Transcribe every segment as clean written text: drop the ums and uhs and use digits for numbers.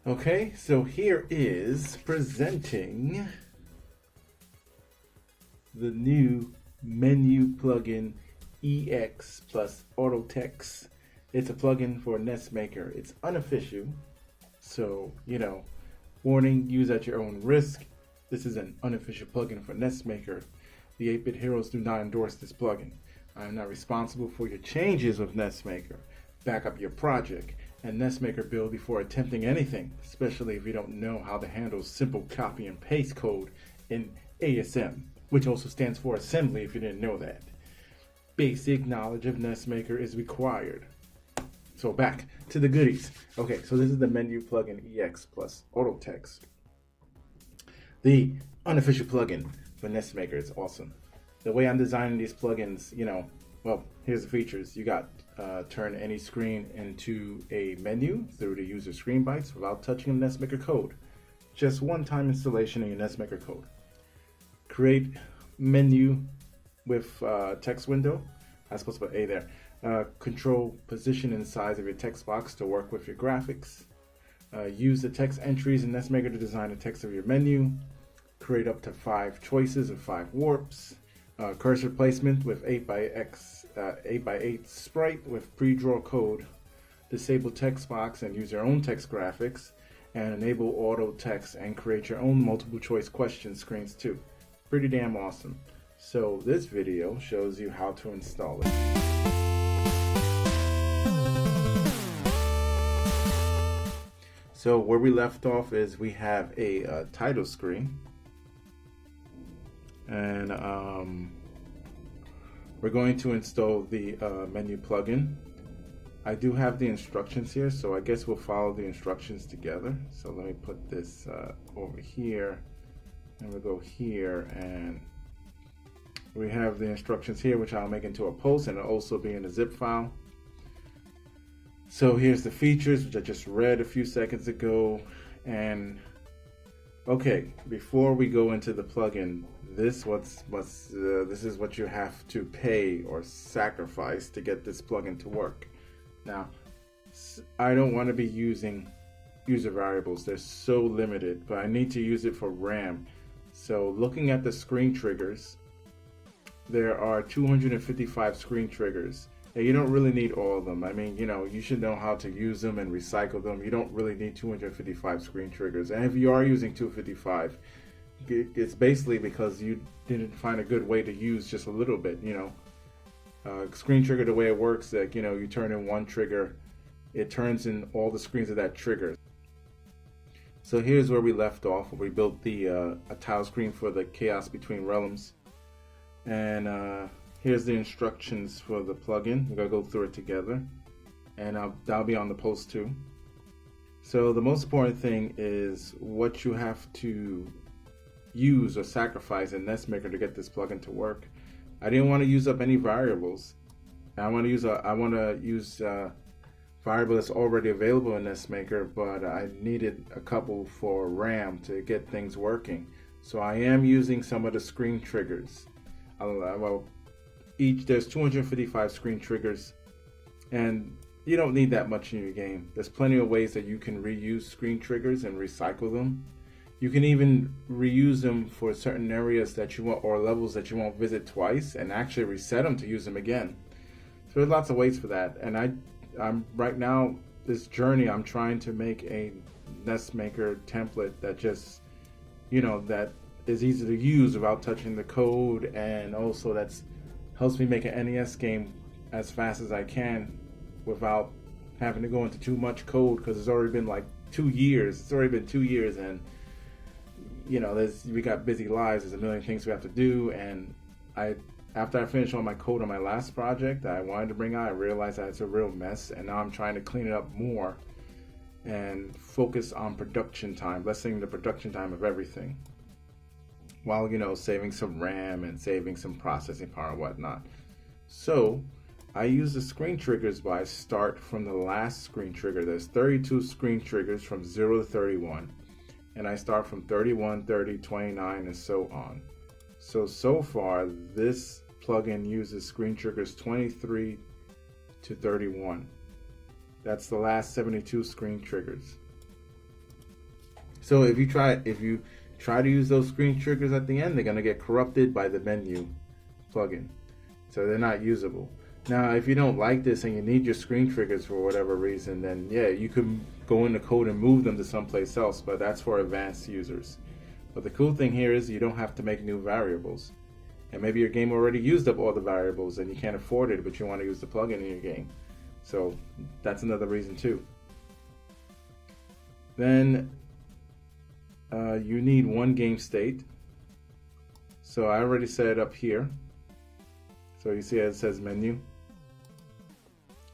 Okay, so here is presenting the new menu plugin EX plus auto text. It's a plugin for Nesmaker. It's unofficial, so warning, use at your own risk. This is an unofficial plugin for Nesmaker. The 8-Bit Heroes do not endorse this plugin. I am not responsible for your changes with Nesmaker. Back up your project and Nesmaker build before attempting anything, especially if you don't know how to handle simple copy and paste code in ASM, which also stands for assembly if you didn't know that. Basic knowledge of Nesmaker is required. So back to the goodies. Okay, so this is the menu plugin EX plus auto text. The unofficial plugin for Nesmaker is awesome. The way I'm designing these plugins, well, here's the features. You got turn any screen into a menu through the user screen bytes without touching the Nesmaker code. Just one-time installation in your Nesmaker code. Create menu with text window. I was supposed to put A there. Control position and size of your text box to work with your graphics. Use the text entries in Nesmaker to design the text of your menu. Create up to 5 choices of 5 warps. Cursor placement with 8x8 sprite with pre-draw code. Disable text box and use your own text graphics. And enable auto text and create your own multiple choice question screens too. Pretty damn awesome. So this video shows you how to install it. So where we left off is we have a title screen, and we're going to install the menu plugin. I do have the instructions here, so I guess we'll follow the instructions together. So let me put this over here, and we'll go here, and we have the instructions here, which I'll make into a post, and it'll also be in a zip file. So here's the features, which I just read a few seconds ago. And okay, before we go into the plugin, this is what you have to pay or sacrifice to get this plugin to work. Now, I don't want to be using user variables. They're so limited, but I need to use it for RAM. So looking at the screen triggers, there are 255 screen triggers. And you don't really need all of them. I mean, you should know how to use them and recycle them. You don't really need 255 screen triggers. And if you are using 255, it's basically because you didn't find a good way to use just a little bit, Screen trigger, the way it works, like, you turn in one trigger, it turns in all the screens of that trigger. So here's where we left off. We built the a tile screen for the Chaos Between Realms. And here's the instructions for the plugin. We're gonna go through it together, and that'll be on the post too. So the most important thing is what you have to use or sacrifice in Nesmaker to get this plugin to work. I didn't want to use up any variables. I want to use a variable that's already available in Nesmaker, but I needed a couple for RAM to get things working. So I am using some of the screen triggers. There's 255 screen triggers, and you don't need that much in your game. There's plenty of ways that you can reuse screen triggers and recycle them. You can even reuse them for certain areas that you want, or levels that you won't visit twice, and actually reset them to use them again. So there's lots of ways for that. And I'm right now, this journey, I'm trying to make a Nesmaker template that just, that is easy to use without touching the code, and also that's helps me make an NES game as fast as I can without having to go into too much code, because it's already been like 2 years. It's already been 2 years, and we got busy lives. There's a million things we have to do, and after I finished all my code on my last project that I wanted to bring out, I realized that it's a real mess, and now I'm trying to clean it up more and focus on production time, lessening the production time of everything, while saving some RAM and saving some processing power and whatnot. So I use the screen triggers by start from the last screen trigger. There's 32 screen triggers from 0 to 31, and I start from 31, 30, 29, and so on. So far this plugin uses screen triggers 23 to 31. That's the last 72 screen triggers. So if you try to use those screen triggers at the end, they're gonna get corrupted by the menu plugin, so they're not usable. Now, if you don't like this and you need your screen triggers for whatever reason, then yeah, you can go in the code and move them to someplace else, but that's for advanced users. But the cool thing here is you don't have to make new variables. And maybe your game already used up all the variables and you can't afford it, but you want to use the plugin in your game. So that's another reason too. Then you need one game state. So I already set it up here. So you see it says menu.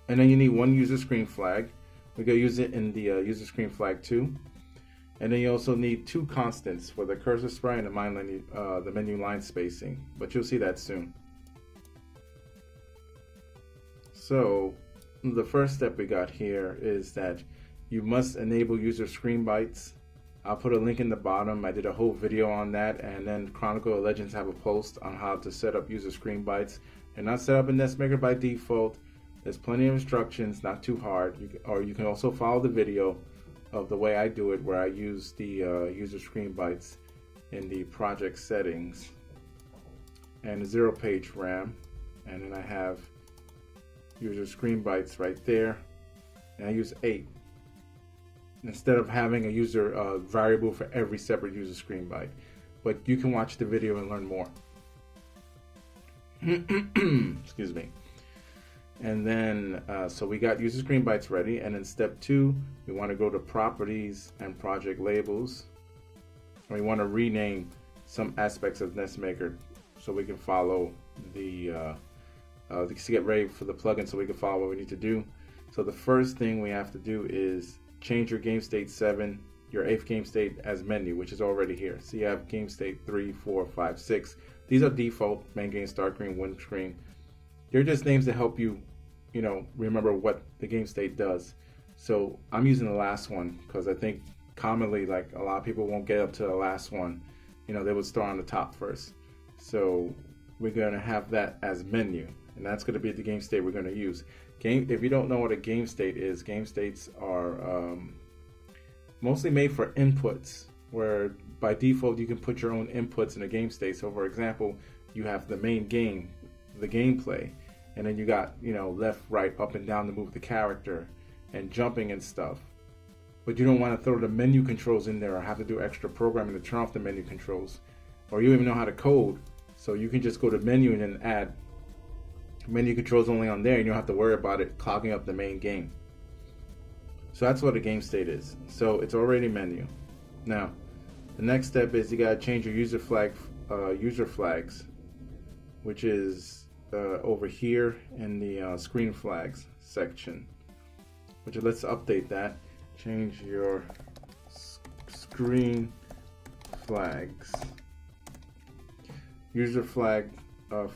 And then you need one user screen flag. We're going to use it in the user screen flag too. And then you also need two constants for the cursor sprite and the menu line spacing. But you'll see that soon. So the first step we got here is that you must enable user screen bytes. I'll put a link in the bottom. I did a whole video on that, and then Chronicle of Legends have a post on how to set up user screen bytes. They're not set up in Nesmaker by default. There's plenty of instructions, not too hard. You can also follow the video of the way I do it, where I use the user screen bytes in the project settings and the 0-page RAM, and then I have user screen bytes right there, and I use 8 instead of having a user variable for every separate user screen byte. But you can watch the video and learn more. Excuse me. And then, so we got user screen bytes ready. And then step 2, we want to go to properties and project labels. And we want to rename some aspects of Nesmaker so we can follow to get ready for the plugin, so we can follow what we need to do. So the first thing we have to do is change your game state 7, your 8th game state as menu, which is already here. So you have game state 3, 4, 5, 6. These are default: main game, start screen, win screen. They're just names to help you, remember what the game state does. So I'm using the last one because I think commonly, like, a lot of people won't get up to the last one. They would start on the top first. So we're going to have that as menu, and that's going to be the game state we're going to use. If you don't know what a game state is, game states are mostly made for inputs, where by default you can put your own inputs in a game state. So for example, you have the main game, the gameplay, and then you got left, right, up and down to move the character and jumping and stuff. But you don't want to throw the menu controls in there or have to do extra programming to turn off the menu controls, or you don't even know how to code. So you can just go to menu and then add menu controls only on there, and you don't have to worry about it clogging up the main game. So that's what a game state is. So it's already menu. Now the next step is you got to change your user flags, which is over here in the screen flags section. Let's update that. Change your screen flags. User flag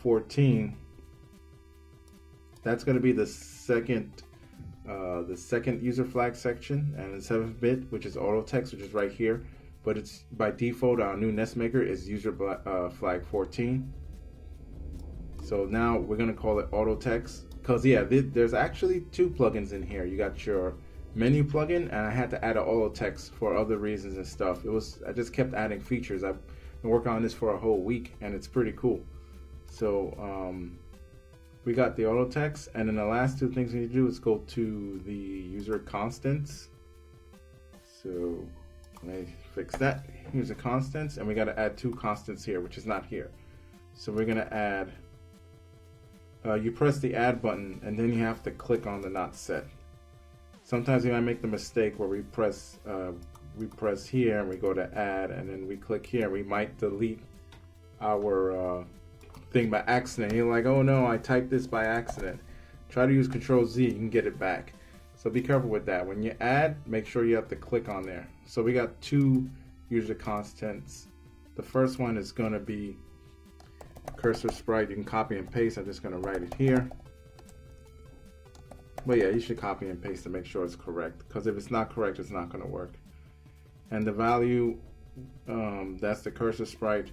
14. That's going to be the second user flag section, and the 7th bit, which is auto text, which is right here. But it's by default, our new Nesmaker is user flag 14. So now we're going to call it auto text, because there's actually 2 plugins in here. You got your menu plugin, and I had to add an auto text for other reasons and stuff. I just kept adding features. I've been working on this for a whole week, and it's pretty cool. So we got the auto text, and then the last 2 things we need to do is go to the user constants. So let me fix that. User constants, and we got to add 2 constants here, which is not here. So we're going to add, you press the add button, and then you have to click on the not set. Sometimes you might make the mistake where we press here and we go to add, and then we click here, and we might delete our thing by accident. You're like, oh no, I typed this by accident. Try to use Control Z, you can get it back. So be careful with that. When you add, make sure you have to click on there. So we got 2 user constants. The first one is going to be cursor sprite. You can copy and paste. I'm just going to write it here. But yeah, you should copy and paste to make sure it's correct, because if it's not correct, it's not going to work. And the value, that's the cursor sprite.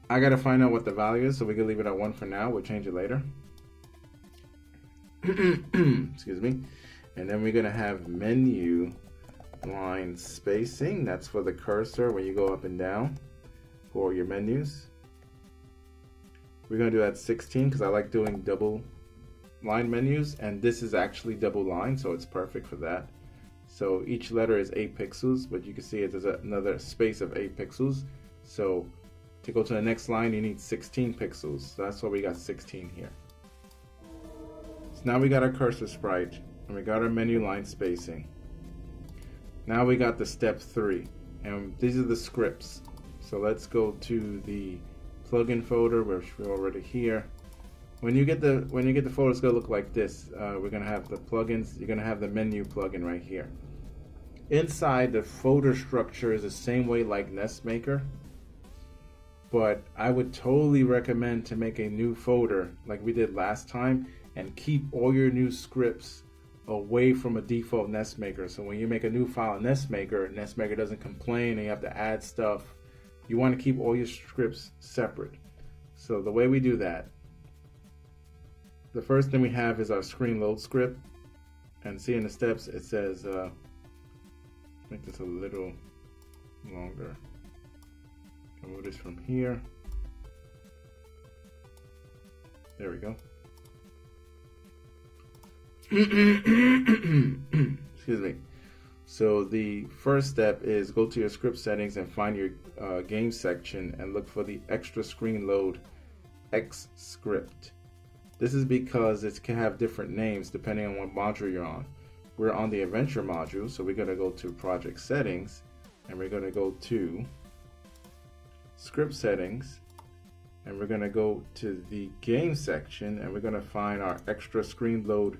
I got to find out what the value is, so we can leave it at 1 for now. We'll change it later. Excuse me. And then we're going to have menu line spacing. That's for the cursor when you go up and down for your menus. We're going to do that 16 because I like doing double line menus, and this is actually double line, so it's perfect for that. So each letter is 8 pixels, but you can see there's another space of 8 pixels. So to go to the next line, you need 16 pixels. So that's why we got 16 here. So now we got our cursor sprite, and we got our menu line spacing. Now we got the step 3, and these are the scripts. So let's go to the plugin folder, which we're already here. When you get the folder, it's gonna look like this. We're gonna have the plugins. You're gonna have the menu plugin right here. Inside, the folder structure is the same way like Nesmaker, but I would totally recommend to make a new folder like we did last time and keep all your new scripts away from a default Nesmaker. So when you make a new file in Nesmaker doesn't complain and you have to add stuff. You want to keep all your scripts separate. So the way we do that, the first thing we have is our screen load script, and see in the steps it says, make this a little longer. Move this from here. There we go. Excuse me. So the first step is go to your script settings and find your game section and look for the extra screen load X script. This is because it can have different names depending on what module you're on. We're on the adventure module, so we're going to go to project settings and we're going to go to script settings and we're going to go to the game section and we're going to find our extra screen load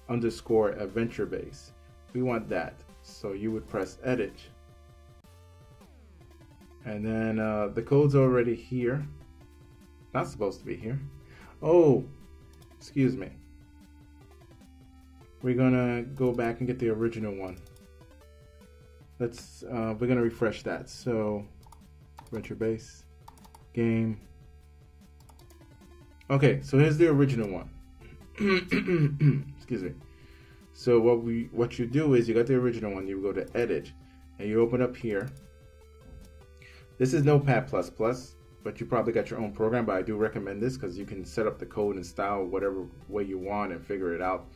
underscore adventure base. We want that, so you would press edit, and then the code's already here. Not supposed to be here. Oh, excuse me. We're gonna go back and get the original one. We're gonna refresh that. So adventure base game. Okay, so here's the original one. Excuse me. So what you do is you got the original one, you go to edit and you open up here. This is Notepad++, but you probably got your own program, but I do recommend this because you can set up the code and style whatever way you want and figure it out.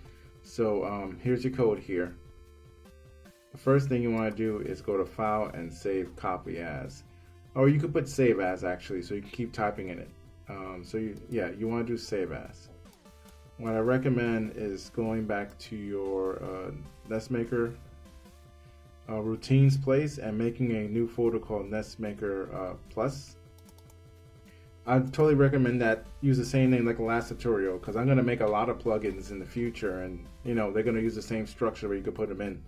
So here's your code here. The first thing you want to do is go to File and Save Copy As. Or you could put Save As actually, so you can keep typing in it. You want to do Save As. What I recommend is going back to your Nesmaker routines place and making a new folder called Nesmaker Plus. I totally recommend that use the same name like the last tutorial because I'm going to make a lot of plugins in the future, and you know they're going to use the same structure where you could put them in.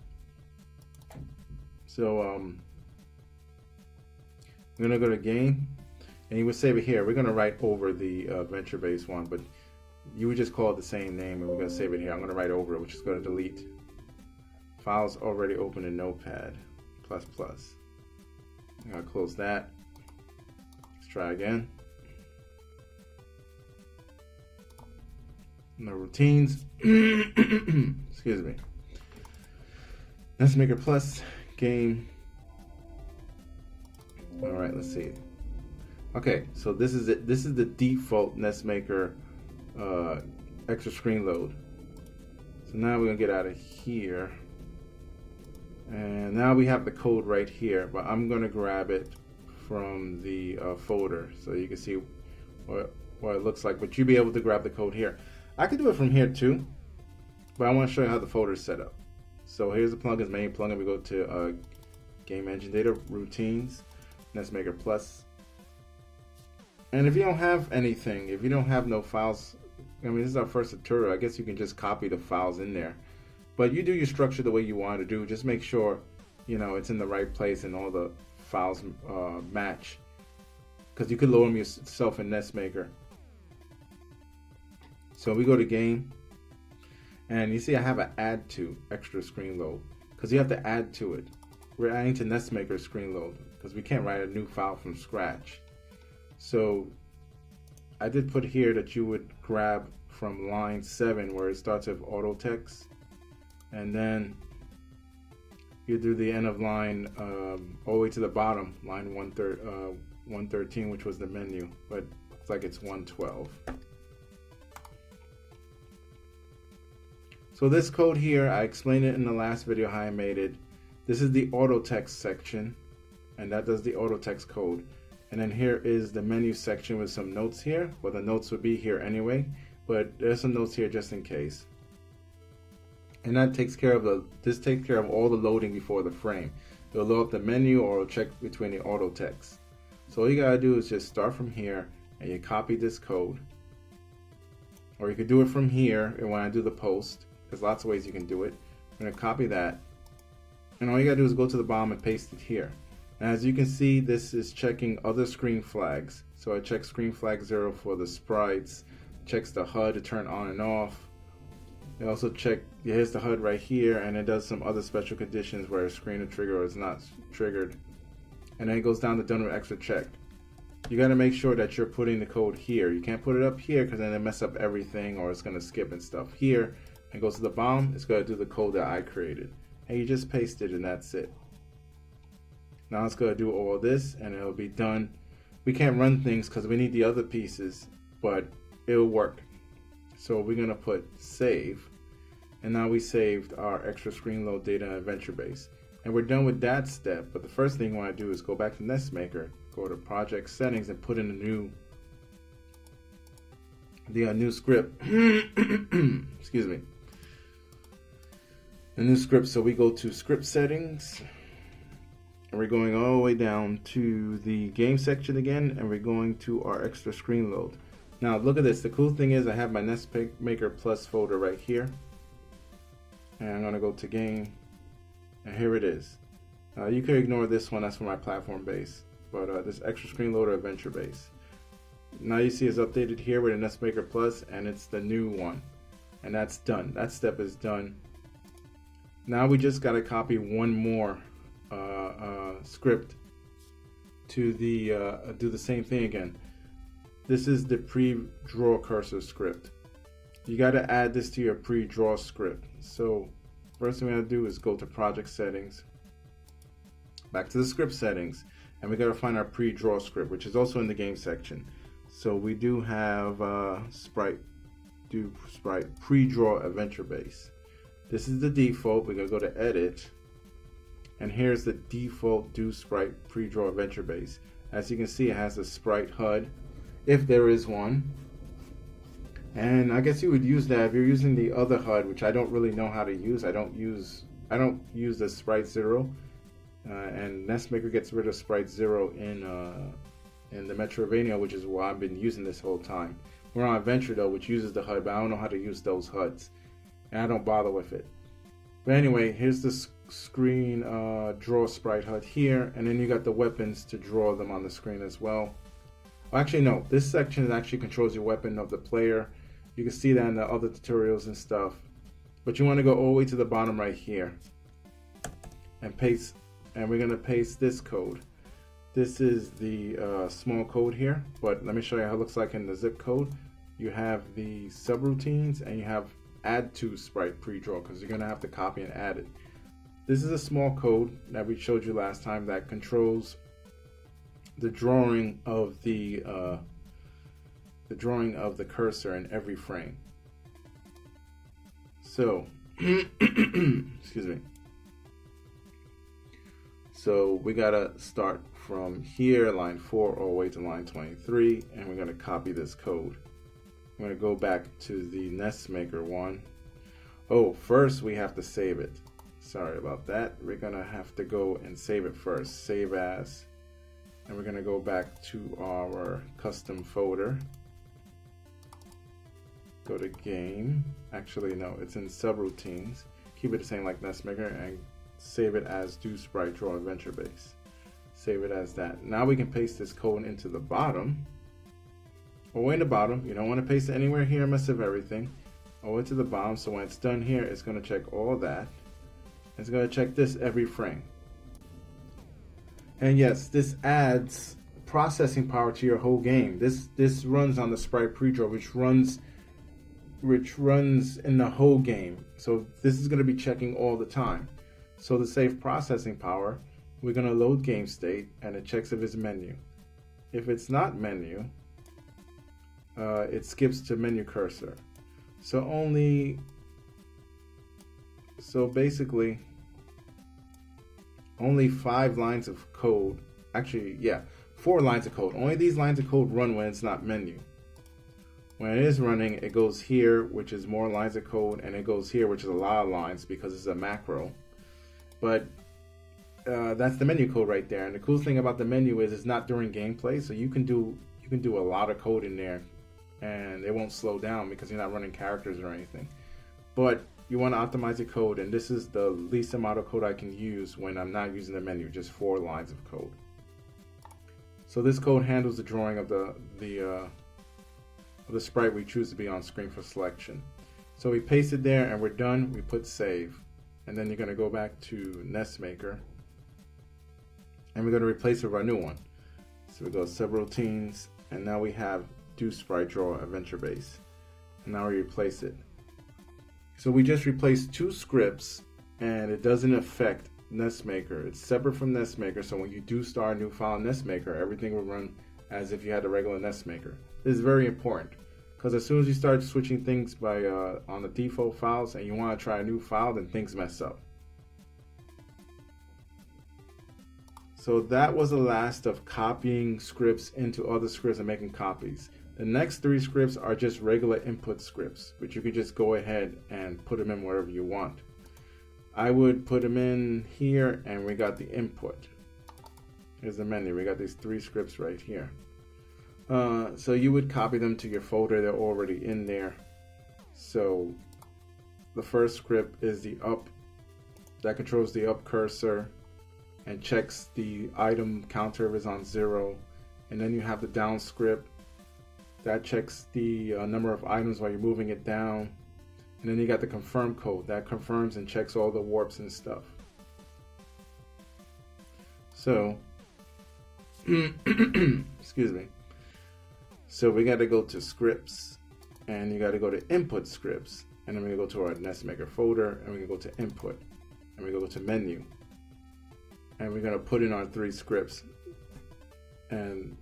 So I'm going to go to game and you would save it here. We're going to write over the adventure base one, but you would just call it the same name and we're going to save it here. I'm going to write over it, which is going to delete. Files already open in Notepad++. I'm going to close that. Let's try again. No routines. Excuse me. Nesmaker Plus game. All right, let's see. Okay, so this is it. This is the default Nesmaker extra screen load. So now we're gonna get out of here, and now we have the code right here, but I'm gonna grab it from the folder so you can see what it looks like, but you'll be able to grab the code here. I could do it from here too, but I want to show you how the folder is set up. So here's the plugins main plugin. We go to game engine data, routines, Nesmaker Plus. And if you don't have anything, if you don't have no files, I mean, this is our first tutorial. I guess you can just copy the files in there. But you do your structure the way you want to do. Just make sure, you know, it's in the right place and all the files match. Because you could load them yourself in Nesmaker. So we go to game. And you see I have an add to extra screen load. Because you have to add to it. We're adding to Nesmaker screen load. Because we can't write a new file from scratch. So I did put here that you would grab from line 7 where it starts with auto text, and then you do the end of line all the way to the bottom, line 113, which was the menu, but it's like it's 112. So this code here, I explained it in the last video how I made it. This is the auto text section, and that does the auto text code. And then here is the menu section with some notes here. Well, the notes would be here anyway, but there's some notes here just in case. And that takes care of this takes care of all the loading before the frame. It'll load up the menu or it'll check between the auto text. So all you gotta do is just start from here and you copy this code. Or you could do it from here, and when I do the post, there's lots of ways you can do it. I'm gonna copy that. And all you gotta do is go to the bottom and paste it here. And as you can see, this is checking other screen flags. So I check screen flag 0 for the sprites, checks the HUD to turn on and off. It also check, here's the HUD right here, and it does some other special conditions where a screen or trigger is not triggered. And then it goes down to done with extra check. You got to make sure that you're putting the code here. You can't put it up here because then it mess up everything or it's going to skip and stuff. Here, and goes to the bottom, it's going to do the code that I created. And you just paste it and that's it. Now it's going to do all this and it'll be done. We can't run things because we need the other pieces, but it'll work. So we're going to put save. And now we saved our extra screen load data and adventure base. And we're done with that step, but the first thing you want to do is go back to Nesmaker, go to project settings and put in the new script. Excuse me. A new script. So we go to script settings and we're going all the way down to the game section again, and we're going to our extra screen load. Now look at this. The cool thing is I have my Nesmaker Plus folder right here. And I'm going to go to game, and here it is. You could ignore this one, that's for my platform base. But this extra screen loader adventure base. Now you see it's updated here with a Nesmaker Plus, and it's the new one. And that's done. That step is done. Now we just got to copy one more script to do the same thing again. This is the pre-draw cursor script. You got to add this to your pre-draw script. So first thing we have to do is go to project settings, back to the script settings, and we got to find our pre-draw script, which is also in the game section. So we do have sprite pre-draw adventure base. This is the default. We're gonna go to edit, and here's the default do sprite pre-draw adventure base. As you can see, it has a sprite HUD, if there is one. And I guess you would use that if you're using the other HUD, which I don't really know how to use. I don't use the sprite 0, and Nesmaker gets rid of sprite 0 in the Metrovania, which is why I've been using this whole time. We're on Adventure though, which uses the HUD, but I don't know how to use those HUDs, and I don't bother with it. But anyway, here's the screen draw sprite HUD here, and then you got the weapons to draw them on the screen as well. Actually, no, this section actually controls your weapon of the player. You can see that in the other tutorials and stuff. But you want to go all the way to the bottom right here and paste, and we're going to paste this code. This is the small code here, but let me show you how it looks like in the zip code. You have the subroutines and you have add to sprite pre-draw, because you're going to have to copy and add it. This is a small code that we showed you last time that controls the drawing of the cursor in every frame. So excuse me. So we gotta start from here, line 4 all the way to line 23, and we're gonna copy this code. I'm gonna go back to the Nesmaker one. Oh, first we have to save it. Sorry about that. We're gonna have to go and save it first. Save as. And we're gonna go back to our custom folder. Go to game. Actually, no, it's in subroutines. Keep it the same like Nesmaker and save it as do sprite draw adventure base. Save it as that. Now we can paste this code into the bottom. All the way in the bottom. You don't want to paste it anywhere here and mess up everything. All the way to the bottom. So when it's done here, it's going to check all that. It's going to check this every frame. And yes, this adds processing power to your whole game. This runs on the sprite pre-draw, which runs in the whole game. So this is going to be checking all the time. So to save processing power, we're going to load game state, and it checks if it's menu. If it's not menu, it skips to menu cursor. So basically only 5 lines of code, actually, yeah, 4 lines of code. Only these lines of code run when it's not menu. When it is running, it goes here, which is more lines of code, and it goes here, which is a lot of lines because it's a macro. But that's the menu code right there. And the cool thing about the menu is it's not during gameplay, so you can do a lot of code in there, and it won't slow down because you're not running characters or anything. But you want to optimize your code, and this is the least amount of code I can use when I'm not using the menu, just 4 lines of code. So this code handles the drawing of the sprite we choose to be on screen for selection. So we paste it there, and we're done. We put save, and then you're going to go back to Nesmaker, and we're going to replace it with our new one. So we go subroutines, and now we have do sprite draw adventure base, and now we replace it. So we just replaced 2 scripts, and it doesn't affect Nesmaker. It's separate from Nesmaker, so when you do start a new file in Nesmaker, everything will run as if you had a regular Nesmaker. This is very important, because as soon as you start switching things by on the default files and you want to try a new file, then things mess up. So that was the last of copying scripts into other scripts and making copies. The next 3 scripts are just regular input scripts, which you could just go ahead and put them in wherever you want. I would put them in here, and we got the input. Here's the menu. We got these 3 scripts right here. So you would copy them to your folder. They're already in there. So the first script is the up, that controls the up cursor and checks the item counter if it's on 0. And then you have the down script that checks the number of items while you're moving it down. And then you got the confirm code that confirms and checks all the warps and stuff. So excuse me. So we got to go to scripts, and you got to go to input scripts, and then we go to our Nesmaker folder, and we can go to input, and we go to menu, and we're going to put in our 3 scripts, and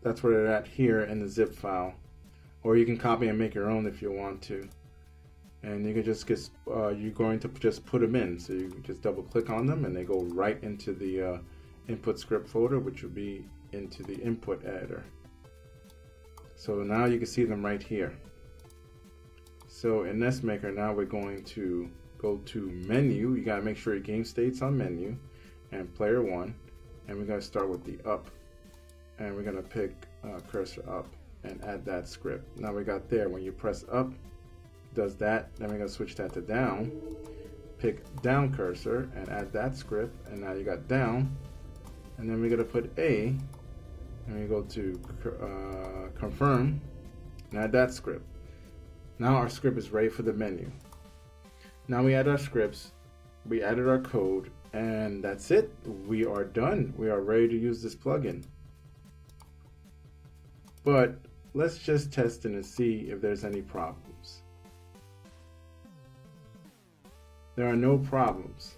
that's where they're at here in the zip file. Or you can copy and make your own if you want to, and you can just get you're going to just put them in. So you just double click on them, and they go right into the input script folder, which will be into the input editor. So now you can see them right here. So in Nesmaker, now we're going to go to menu. You got to make sure your game state's on menu and player 1, and we're going to start with the up, and we're going to pick cursor up and add that script. Now we got there. When you press up, it does that. Then we're going to switch that to down, pick down cursor and add that script, and now you got down. And then we're going to put A, and we go to confirm and add that script. Now our script is ready for the menu. Now we add our scripts, we added our code, and that's it. We are done. We are ready to use this plugin. But let's just test it and see if there's any problems. There are no problems.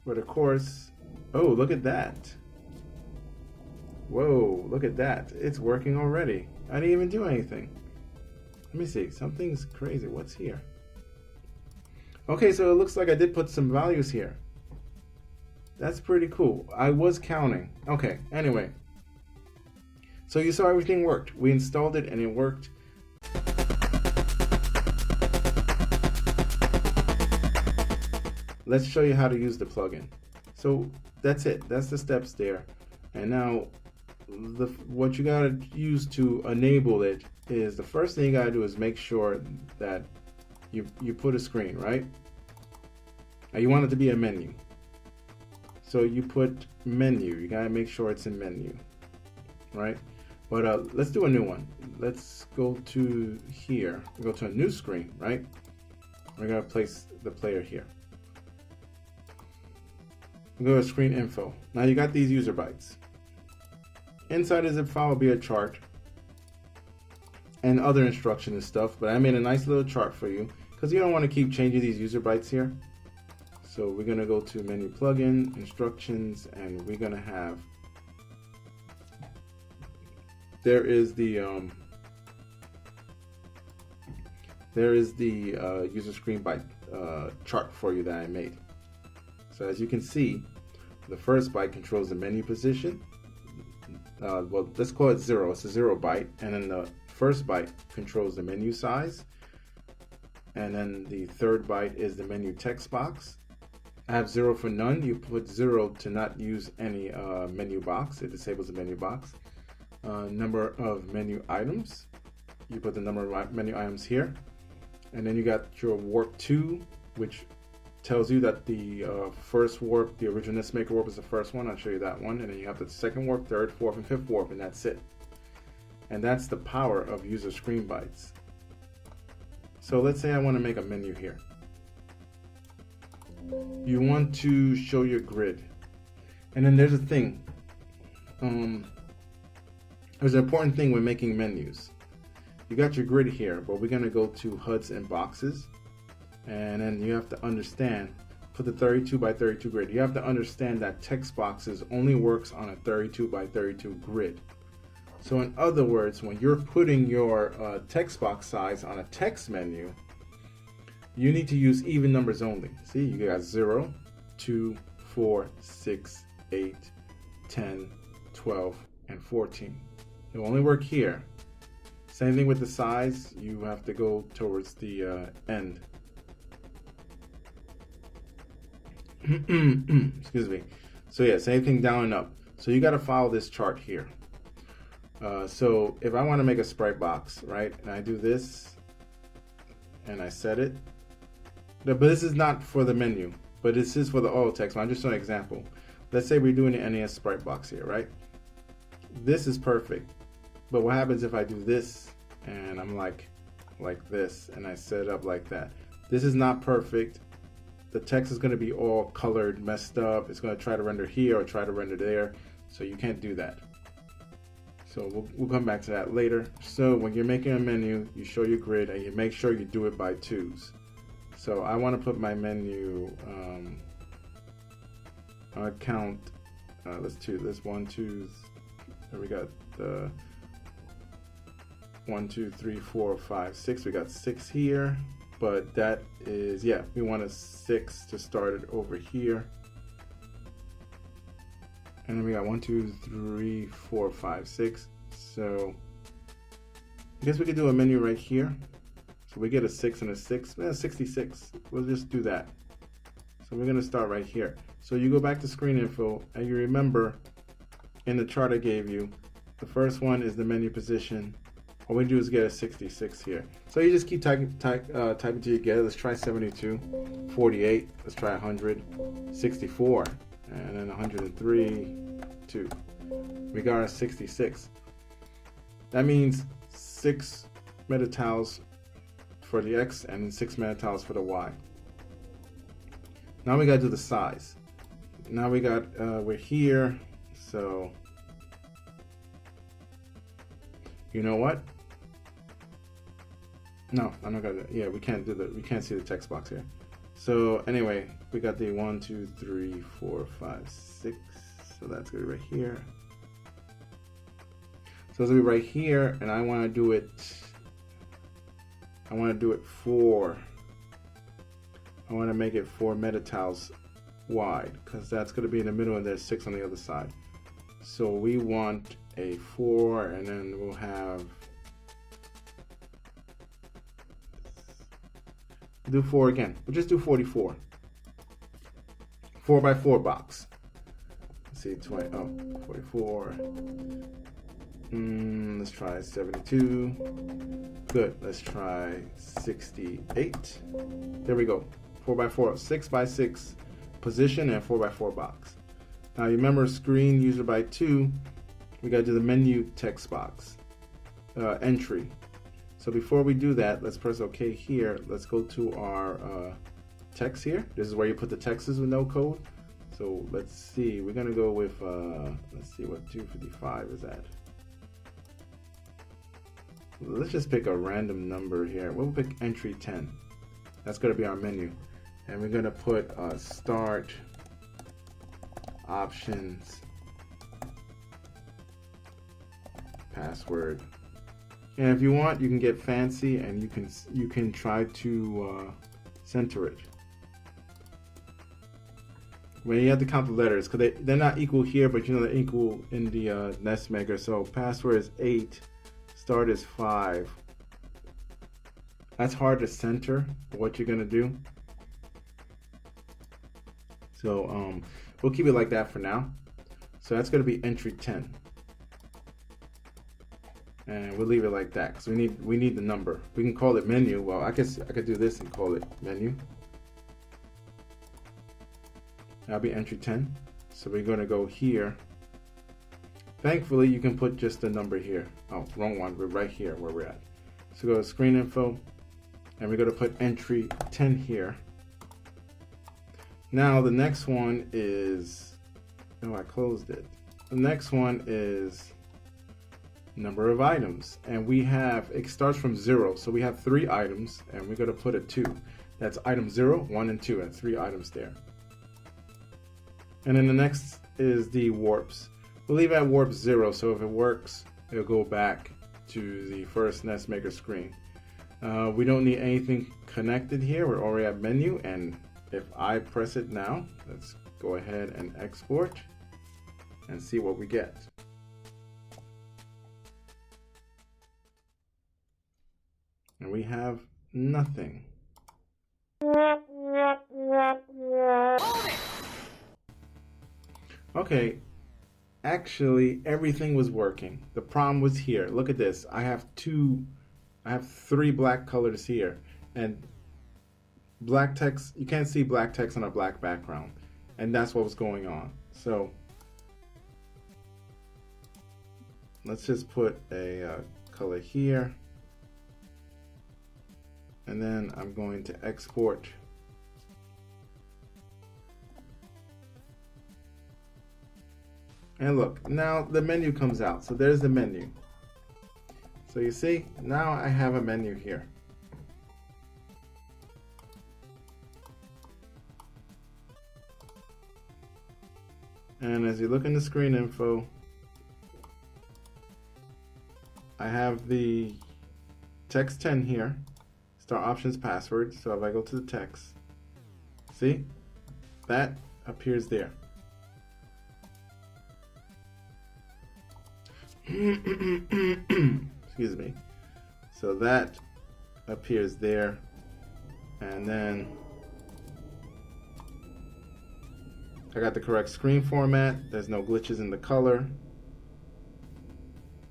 But of course, oh, look at that. Whoa, look at that. It's working already. I didn't even do anything. Let me see. Something's crazy. What's here? Okay, so it looks like I did put some values here. That's pretty cool. I was counting. Okay, anyway. So you saw everything worked. We installed it and it worked. Let's show you how to use the plugin. So that's it. That's the steps there. And now what you gotta use to enable it is, the first thing you gotta do is make sure that you put a screen, right? Now you want it to be a menu. So you put menu. You gotta make sure it's in menu, right? But let's do a new one. Let's go to here. We go to a new screen, right? We're gonna place the player here. We go to screen info. Now you got these user bytes. Inside the zip file will be a chart and other instructions and stuff, but I made a nice little chart for you because you don't want to keep changing these user bytes here. So we're going to go to menu plugin, instructions, and we're going to have, there is the user screen byte chart for you that I made. So as you can see, the first byte controls the menu position. Well, let's call it 0. It's a 0 byte, and then the first byte controls the menu size, and then the third byte is the menu text box. I have 0 for none. You put 0 to not use any menu box. It disables the menu box. Number of menu items. You put the number of menu items here. And then you got your warp 2, which tells you that the first warp, the original Nesmaker warp, is the first one. I'll show you that one. And then you have the second warp, third, fourth, and fifth warp, and that's it. And that's the power of user screen bytes. So let's say I want to make a menu here. You want to show your grid. And then there's a thing. There's an important thing when making menus. You got your grid here, but we're going to go to HUDs and boxes. And then you have to understand, for the 32 by 32 grid, you have to understand that text boxes only works on a 32 by 32 grid. So in other words, when you're putting your text box size on a text menu, you need to use even numbers only. See, you got 0, 2, 4, 6, 8, 10, 12, and 14. It will only work here. Same thing with the size, you have to go towards the end. Excuse me. So yeah, same thing down and up. So you got to follow this chart here. So if I want to make a sprite box, right, and I do this, and I set it, but this is not for the menu, but this is for the auto text. I'm just showing an example. Let's say we're doing the NES sprite box here, right? This is perfect. But what happens if I do this and I'm like this and I set it up like that? This is not perfect. The text is going to be all colored, messed up. It's going to try to render here or try to render there. So you can't do that. So we'll come back to that later. So when you're making a menu, you show your grid and you make sure you do it by 2s. So I want to put my menu count. Let's do this 1, 2. There we got the 1, 2, 3, 4, 5, 6. We got 6 here, but that is, yeah, we want a 6 to start it over here. And then we got 1, 2, 3, 4, 5, 6. So I guess we could do a menu right here. So we get a 6 and a 6, 66. We'll just do that. So we're going to start right here. So you go back to screen info and you remember in the chart I gave you, the first one is the menu position. All we do is get a 66 here. So you just keep typing till you get it. Let's try 72, 48. Let's try 100, 64, and then 103, 2. We got our 66. That means 6 metatiles for the X and 6 metatiles for the Y. Now we gotta do the size. Now we got, we're here, so you know what? No, I'm not gonna. Yeah, we can't do that. We can't see the text box here. So anyway, we got the 1, 2, 3, 4, 5, 6. So that's gonna be right here. So it's gonna be right here, and I want to do it. I want to do it 4. I want to make it 4 metatiles wide because that's gonna be in the middle, and there's 6 on the other side. So we want a 4, and then we'll have. Do 4 again. We'll just do 44. 4 by 4 box. Let's see, 20. Oh, 44. Let's try 72. Good. Let's try 68. There we go. 4 by 4. 6 by 6 position and 4 by 4 box. Now remember, screen user by 2. We got to do the menu text box entry. So before we do that, let's press OK here. Let's go to our text here. This is where you put the texts with no code. So let's see. We're gonna go with let's see what 255 is at. Let's just pick a random number here. We'll pick entry 10. That's gonna be our menu. and we're gonna put start options password. And if you want, you can get fancy and you can try to center it. When you have to count the letters, because they're not equal here, but you know they're equal in the Nesmaker. So password is 8, start is 5. That's hard to center what you're gonna do. So we'll keep it like that for now. So that's gonna be entry 10. And we'll leave it like that because we need the number. We can call it menu. Well, I guess I could do this and call it menu. That'll be entry 10. So we're going to go here. Thankfully, you can put just the number here. Oh, wrong one. We're right here where we're at. So go to screen info, and we're going to put entry 10 here. Now the next one is, oh, I closed it. The next one is number of items, and we have, it starts from 0, so we have 3 items, and we're going to put a 2. That's item 0, 1, and 2, and 3 items there. And then the next is the warps. We'll leave at warp 0, so if it works, it'll go back to the first Nesmaker screen. We don't need anything connected here. We're already at menu, and if I press it now, let's go ahead and export and see what we get. And we have nothing. Okay, actually everything was working. The problem was here. Look at this. I have 3 black colors here, and black text, you can't see black text on a black background, and that's what was going on. So let's just put a color here. And then I'm going to export. And look, now the menu comes out. So there's the menu. So you see, now I have a menu here. And as you look in the screen info, I have the text 10 here. Start options password. So if I go to the text, see, that appears there. Excuse me. So that appears there, and then I got the correct screen format. There's no glitches in the color,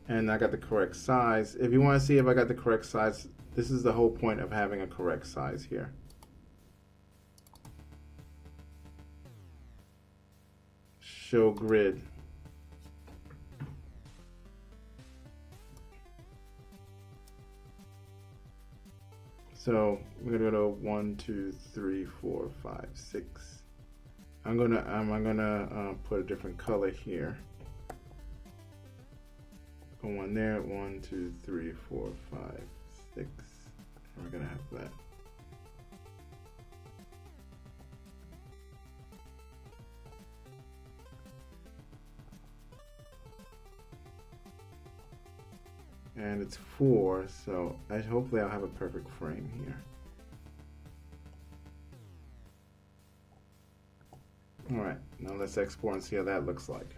and I got the correct size. If you want to see if I got the correct size, this is the whole point of having a correct size here. Show grid. So we're gonna go to 1, 2, 3, 4, 5, 6. I'm gonna put a different color here. Go one there. 1, 2, 3, 4, 5, 6. We're gonna have that. And it's 4, so hopefully I'll have a perfect frame here. All right, now let's export and see how that looks like.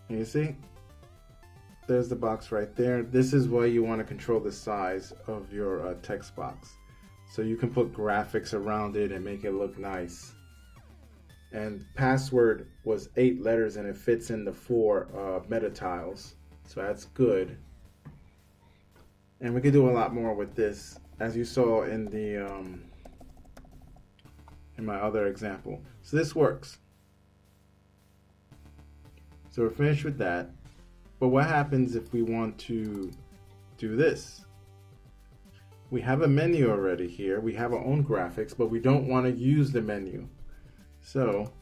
And you see, there's the box right there. This is why you want to control the size of your text box, so you can put graphics around it and make it look nice. And password was 8 letters, and it fits in the 4 meta tiles, so that's good. And we could do a lot more with this, as you saw in the in my other example. So this works. So we're finished with that. But what happens if we want to do this? We have a menu already here. We have our own graphics, but we don't want to use the menu. So,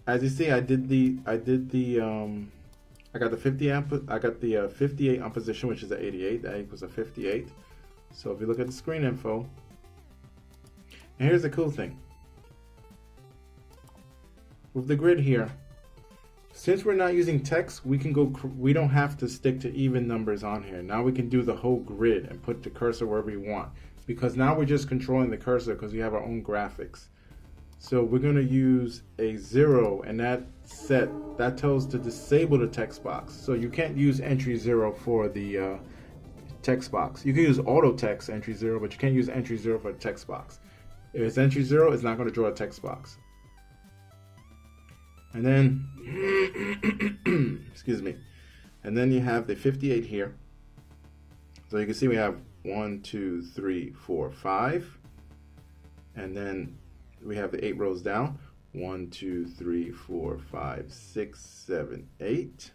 as you see, I did the I got the 50 amp. I got the 58 on position, which is a 88. That equals a 58. So if you look at the screen info, and here's the cool thing with the grid here. Since we're not using text, we can go. We don't have to stick to even numbers on here. Now we can do the whole grid and put the cursor wherever we want, because now we're just controlling the cursor because we have our own graphics. So we're going to use a 0, and that tells to disable the text box. So you can't use entry 0 for the text box. You can use auto text entry 0, but you can't use entry 0 for the text box. If it's entry 0, it's not going to draw a text box. And then, excuse me, and then you have the 58 here. So you can see we have 1, 2, 3, 4, 5, and then we have the 8 rows down. 1, 2, 3, 4, 5, 6, 7, 8.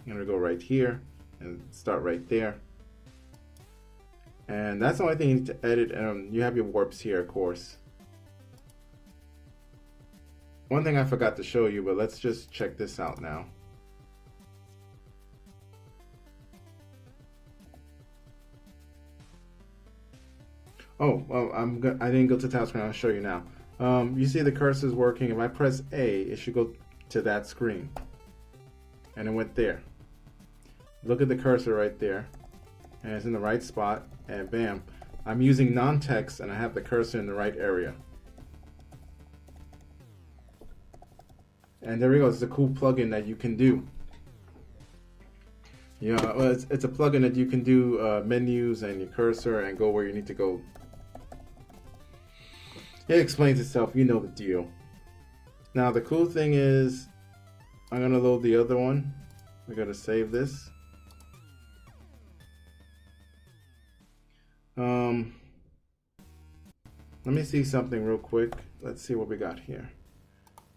I'm gonna go right here and start right there. And that's the only thing you need to edit. You have your warps here, of course. One thing I forgot to show you, but let's just check this out now. Oh, well, I didn't go to task screen. I'll show you now. You see the cursor is working. If I press A, it should go to that screen. And it went there. Look at the cursor right there. And it's in the right spot. And bam, I'm using non-text and I have the cursor in the right area. And there we go. It's a cool plugin that you can do. Well, it's a plugin that you can do menus and your cursor and go where you need to go. It explains itself. You know the deal. Now the cool thing is, I'm gonna load the other one. We gotta save this. Let me see something real quick. Let's see what we got here.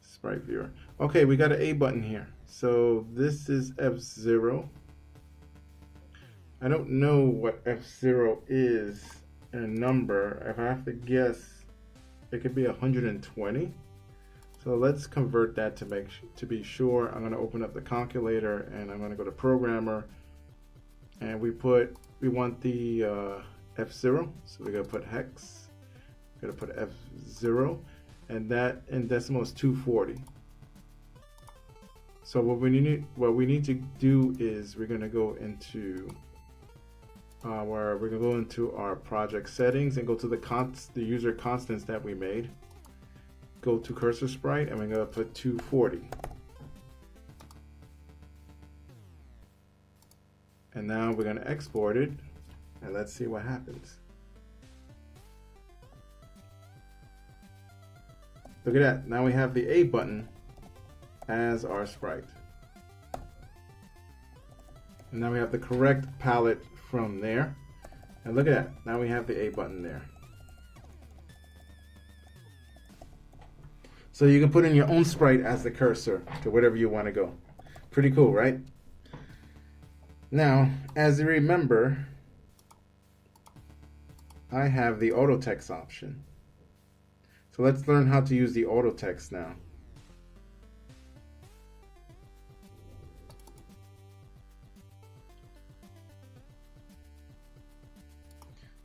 Sprite viewer. Okay, we got an A button here. So this is F0. I don't know what F0 is in a number. If I have to guess, it could be 120. So let's convert that to be sure. I'm going to open up the calculator and I'm going to go to programmer, and we want the F0. So we're going to put hex. We're going to put F0, and that in decimal is 240. So what we need to do is we're going to go into our project settings and go to the user constants that we made. Go to cursor sprite, and we're going to put 240. And now we're going to export it, and let's see what happens. Look at that. Now we have the A button as our sprite. And now we have the correct palette from there. And look at that. Now we have the A button there. So you can put in your own sprite as the cursor to wherever you want to go. Pretty cool, right? Now, as you remember, I have the auto text option. So let's learn how to use the auto text now.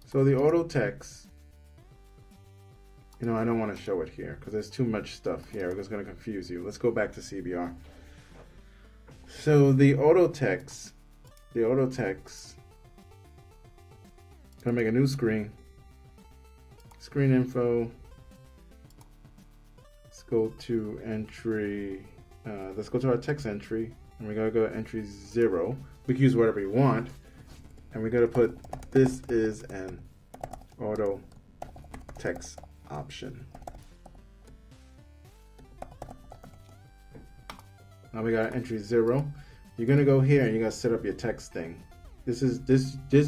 So the auto text, I don't want to show it here because there's too much stuff here. It's going to confuse you. Let's go back to CBR. So the auto text, going to make a new screen info. Let's go to entry, let's go to our text entry, and we're going to go to entry 0. We can use whatever you want, and we're going to put this is an auto text option. Now we got entry 0. You're going to go here and you're going to set up your text thing. This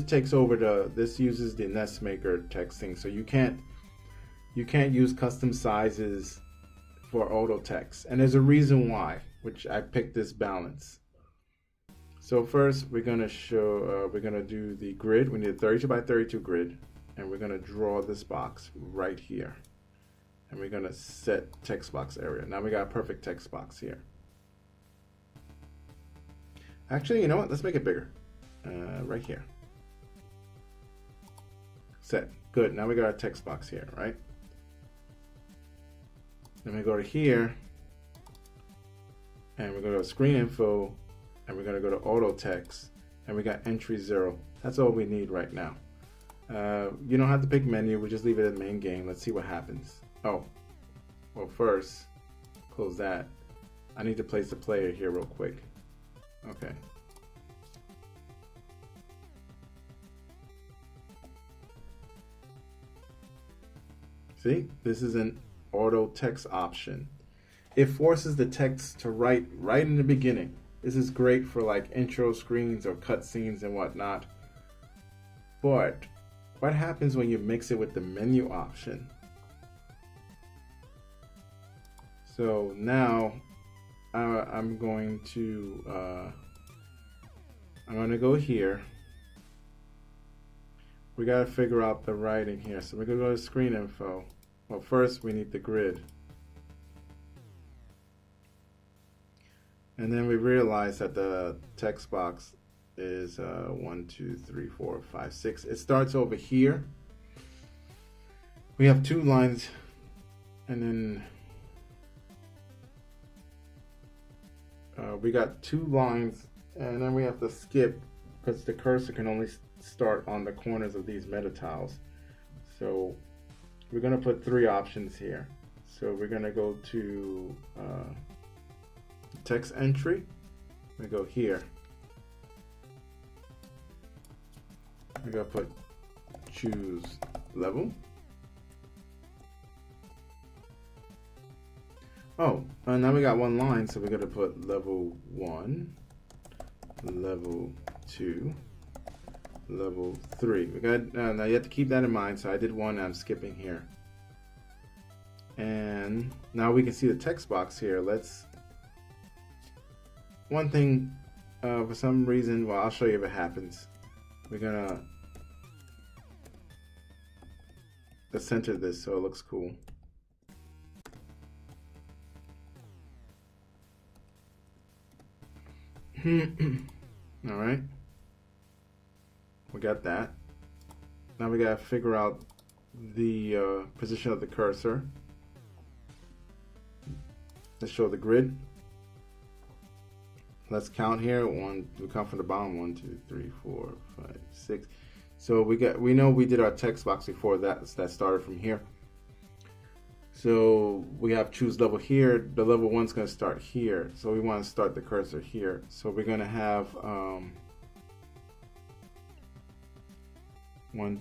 takes over this uses the Nesmaker text thing, so you can't use custom sizes for auto text, and there's a reason why, which I picked this balance. So first we're going to do the grid. We need a 32 by 32 grid, and we're going to draw this box right here, and we're going to set text box area. Now we got a perfect text box here. Actually, you know what? Let's make it bigger. Right here. Set. Good. Now we got our text box here, right? Then we go to here, and we're going to go to screen info, and we're going to go to auto text, and we got entry 0. That's all we need right now. You don't have to pick menu. We just leave it in main game. Let's see what happens. Oh, well, first, close that. I need to place the player here real quick. Okay. See, this is an auto text option. It forces the text to write right in the beginning. This is great for like intro screens or cutscenes and whatnot. But what happens when you mix it with the menu option? So now I'm going to go here. We got to figure out the writing here. So we're going to go to screen info. Well, first we need the grid. And then we realize that the text box is 1, 2, 3, 4, 5, 6. It starts over here. We have 2 lines, and then we got 2 lines, and then we have to skip because the cursor can only start on the corners of these meta tiles. So we're going to put 3 options here. So we're going to go to text entry. We go here. We're going to put choose level. Oh, and now we got 1 line, so we're going to put level 1, level 2, level 3. We got now you have to keep that in mind. So I did 1. I'm skipping here, and now we can see the text box here. One thing, for some reason, well, I'll show you if it happens. We're gonna center this so it looks cool. All right, we got that. Now we gotta figure out the position of the cursor. Let's show the grid. Let's count here. We count from the bottom. 1, 2, 3, 4, 5, 6. So we know we did our text box before that. So that started from here. So we have choose level here. The level 1's going to start here. So we want to start the cursor here. So we're going to have 1,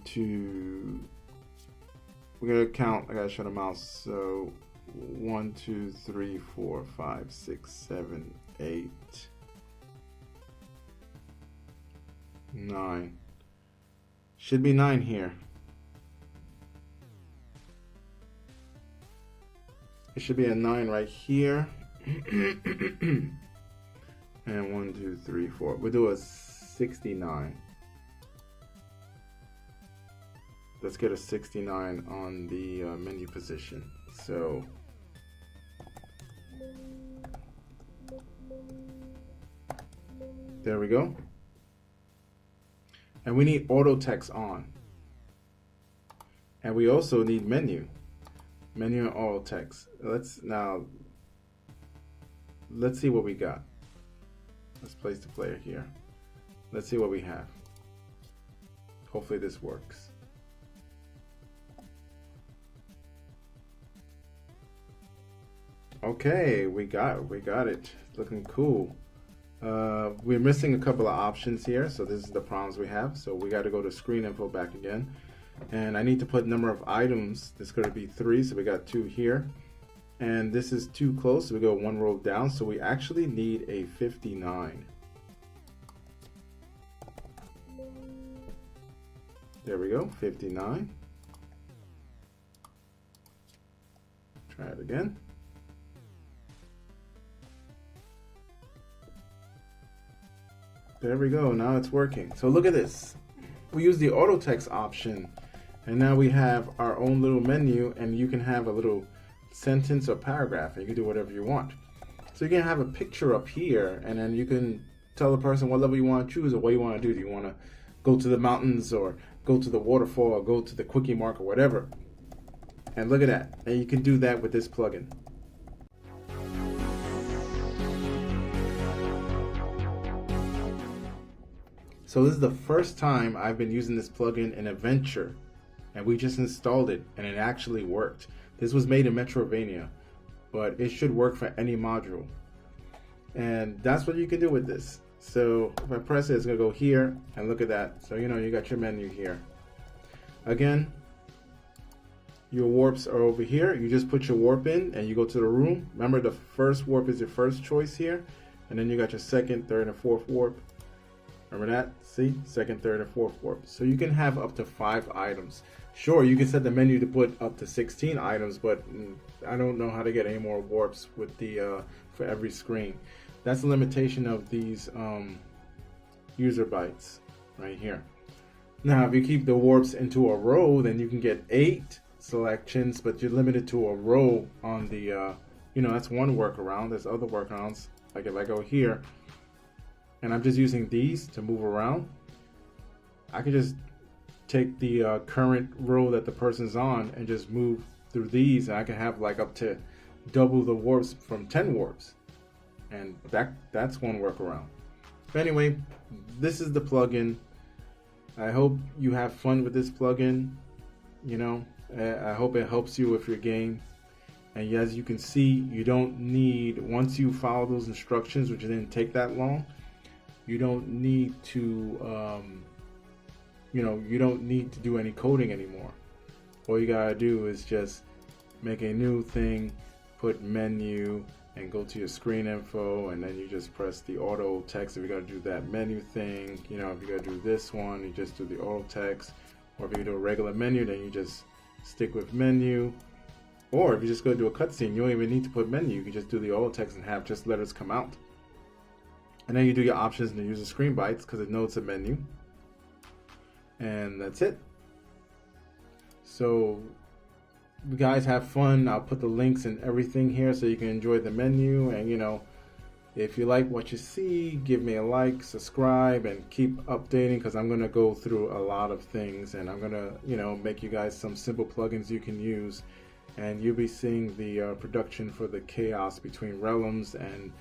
2. We're going to count. I got to show the mouse. So 1, 2, 3, 4, 5, 6, 7, 8, 9. Should be 9 here. It should be a 9 right here. And 1, 2, 3, 4. We'll do a 69. Let's get a 69 on the menu position. So there we go. And we need auto text on. And we also need menu and auto text. Let's see what we got. Let's place the player here. Let's see what we have. Hopefully this works. Okay, we got it. Looking cool. We're missing a couple of options here, so this is the problems we have. So we got to go to screen info back again, and I need to put number of items. This is going to be 3, so we got 2 here, and this is too close, so we go 1 row down. So we actually need a 59. There we go, 59. Try it again. There we go, now it's working. So look at this. We use the auto text option, and now we have our own little menu, and you can have a little sentence or paragraph, and you can do whatever you want. So you can have a picture up here, and then you can tell the person what level you want to choose or what you want to do. Do you want to go to the mountains or go to the waterfall or go to the quickie mark or whatever? And look at that. And you can do that with this plugin. So this is the first time I've been using this plugin in a venture, and we just installed it and it actually worked. This was made in Metrovania, but it should work for any module. And that's what you can do with this. So if I press it, it's gonna go here, and look at that. So you got your menu here. Again, your warps are over here. You just put your warp in and you go to the room. Remember, the first warp is your first choice here, and then you got your second, third, and fourth warp. Remember that? See? Second, third, and fourth warp. So you can have up to 5 items. Sure, you can set the menu to put up to 16 items, but I don't know how to get any more warps with the for every screen. That's the limitation of these user bytes right here. Now, if you keep the warps into a row, then you can get 8 selections, but you're limited to a row on the, that's one workaround. There's other workarounds. Like if I go here, and I'm just using these to move around, I can just take the current row that the person's on and just move through these, and I can have like up to double the warps from 10 warps, and that's one workaround. But anyway, this is the plugin. I hope you have fun with this plugin. I hope it helps you with your game. And as you can see, you don't need, once you follow those instructions, which didn't take that long, you don't need to you don't need to do any coding anymore. All you gotta do is just make a new thing, put menu, and go to your screen info, and then you just press the auto text if you gotta do that menu thing. If you gotta do this one, you just do the auto text. Or if you do a regular menu, then you just stick with menu. Or if you just go do a cutscene, you don't even need to put menu. You can just do the auto text and have just letters come out. And then you do your options and the user screen bytes because it knows a menu. And that's it. So you guys have fun. I'll put the links and everything here so you can enjoy the menu. And if you like what you see, give me a like, subscribe, and keep updating, because I'm gonna go through a lot of things, and I'm gonna make you guys some simple plugins you can use, and you'll be seeing the production for the chaos between Realms and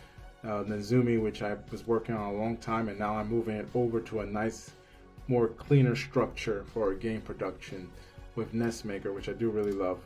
Nezumi, which I was working on a long time, and now I'm moving it over to a nice, more cleaner structure for game production with Nesmaker, which I do really love.